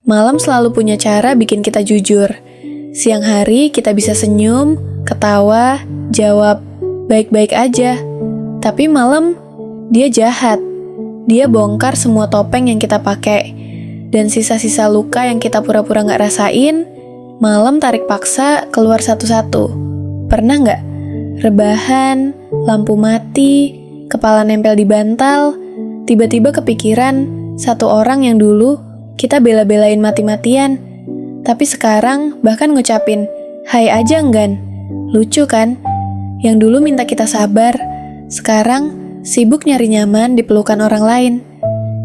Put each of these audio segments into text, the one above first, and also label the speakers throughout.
Speaker 1: Malam selalu punya cara bikin kita jujur. Siang hari kita bisa senyum, ketawa, jawab, baik-baik aja. Tapi malam, dia jahat. Dia bongkar semua topeng yang kita pakai. Dan sisa-sisa luka yang kita pura-pura gak rasain, malam tarik paksa keluar satu-satu. Pernah gak? Rebahan, lampu mati, kepala nempel di bantal, tiba-tiba kepikiran satu orang yang dulu kita bela-belain mati-matian. Tapi sekarang bahkan ngucapin, hai aja enggan. Lucu kan? Yang dulu minta kita sabar, sekarang sibuk nyari nyaman di pelukan orang lain.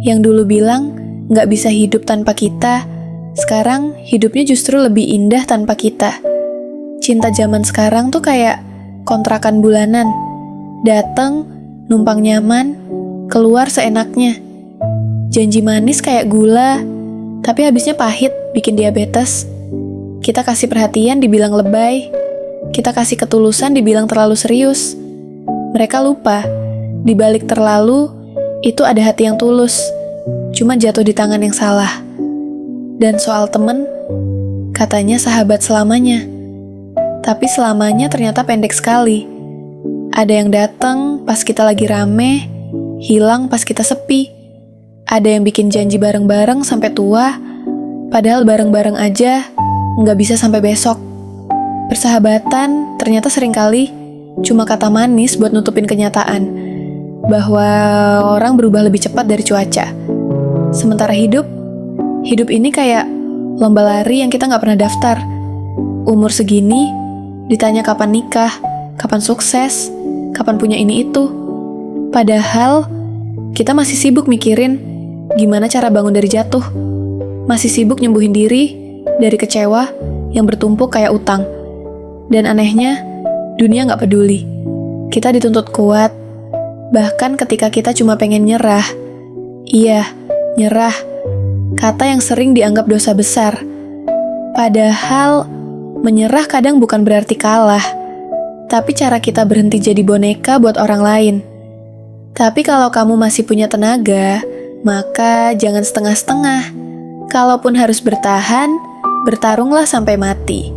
Speaker 1: Yang dulu bilang gak bisa hidup tanpa kita, sekarang hidupnya justru lebih indah tanpa kita. Cinta zaman sekarang tuh kayak kontrakan bulanan. Dateng, numpang nyaman, keluar seenaknya. Janji manis kayak gula, tapi habisnya pahit, bikin diabetes. Kita kasih perhatian dibilang lebay, kita kasih ketulusan dibilang terlalu serius. Mereka lupa, di balik terlalu, itu ada hati yang tulus, cuma jatuh di tangan yang salah. Dan soal temen, katanya sahabat selamanya. Tapi selamanya ternyata pendek sekali. Ada yang datang pas kita lagi rame, hilang pas kita sepi. Ada yang bikin janji bareng-bareng sampai tua, padahal bareng-bareng aja nggak bisa sampai besok. Persahabatan ternyata seringkali cuma kata manis buat nutupin kenyataan bahwa orang berubah lebih cepat dari cuaca. Sementara hidup ini kayak lomba lari yang kita nggak pernah daftar. Umur segini ditanya kapan nikah, kapan sukses, kapan punya ini itu. Padahal kita masih sibuk mikirin gimana cara bangun dari jatuh. Masih sibuk nyembuhin diri dari kecewa yang bertumpuk kayak utang. Dan anehnya, dunia gak peduli. Kita dituntut kuat, bahkan ketika kita cuma pengen nyerah. Iya, nyerah. Kata yang sering dianggap dosa besar. Padahal, menyerah kadang bukan berarti kalah. Tapi cara kita berhenti jadi boneka buat orang lain. Tapi kalau kamu masih punya tenaga, maka jangan setengah-setengah. Kalaupun harus bertahan, bertarunglah sampai mati.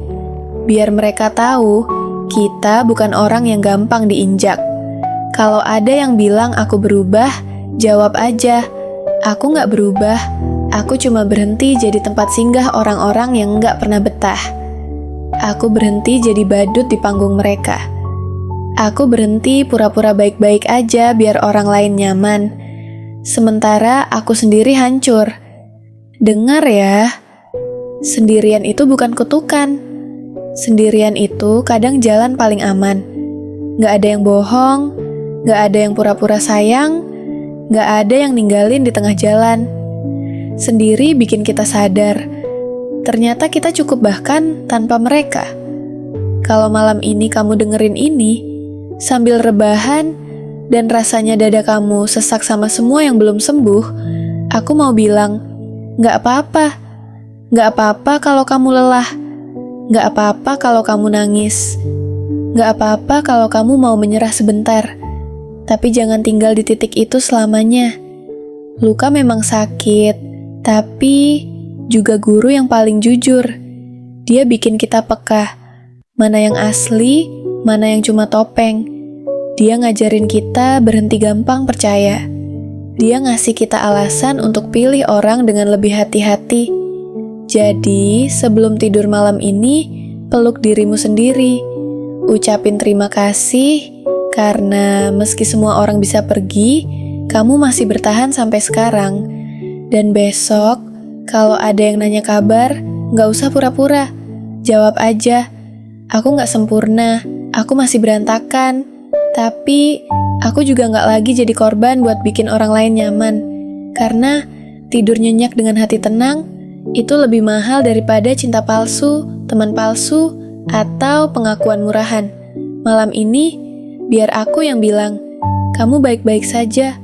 Speaker 1: Biar mereka tahu, kita bukan orang yang gampang diinjak. Kalau ada yang bilang aku berubah, jawab aja, aku gak berubah, aku cuma berhenti jadi tempat singgah orang-orang yang gak pernah betah. Aku berhenti jadi badut di panggung mereka. Aku berhenti pura-pura baik-baik aja biar orang lain nyaman. Sementara aku sendiri hancur. Dengar ya, sendirian itu bukan kutukan. Sendirian itu kadang jalan paling aman. Gak ada yang bohong, gak ada yang pura-pura sayang, gak ada yang ninggalin di tengah jalan. Sendiri bikin kita sadar, ternyata kita cukup bahkan tanpa mereka. Kalau malam ini kamu dengerin ini, sambil rebahan, dan rasanya dada kamu sesak sama semua yang belum sembuh, aku mau bilang, gak apa-apa. Gak apa-apa kalau kamu lelah. Gak apa-apa kalau kamu nangis. Gak apa-apa kalau kamu mau menyerah sebentar. Tapi jangan tinggal di titik itu selamanya. Luka memang sakit, tapi juga guru yang paling jujur. Dia bikin kita peka. Mana yang asli, mana yang cuma topeng. Dia ngajarin kita berhenti gampang percaya. Dia ngasih kita alasan untuk pilih orang dengan lebih hati-hati. Jadi, sebelum tidur malam ini, peluk dirimu sendiri. Ucapin terima kasih, karena meski semua orang bisa pergi, kamu masih bertahan sampai sekarang. Dan besok, kalau ada yang nanya kabar, gak usah pura-pura. Jawab aja, aku gak sempurna, aku masih berantakan. Tapi, aku juga gak lagi jadi korban buat bikin orang lain nyaman. Karena, tidur nyenyak dengan hati tenang, itu lebih mahal daripada cinta palsu, teman palsu, atau pengakuan murahan. Malam ini, biar aku yang bilang, kamu baik-baik saja.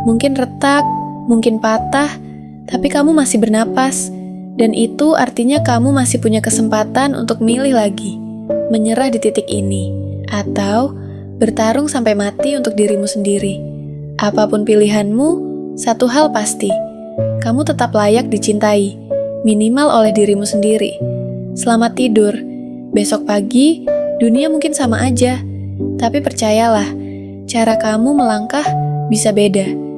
Speaker 1: Mungkin retak, mungkin patah, tapi kamu masih bernapas. Dan itu artinya kamu masih punya kesempatan untuk milih lagi. Menyerah di titik ini. Atau bertarung sampai mati untuk dirimu sendiri. Apapun pilihanmu, satu hal pasti, kamu tetap layak dicintai. minimal oleh dirimu sendiri. Selamat tidur. Besok pagi, dunia mungkin sama aja. Tapi percayalah, cara kamu melangkah bisa beda.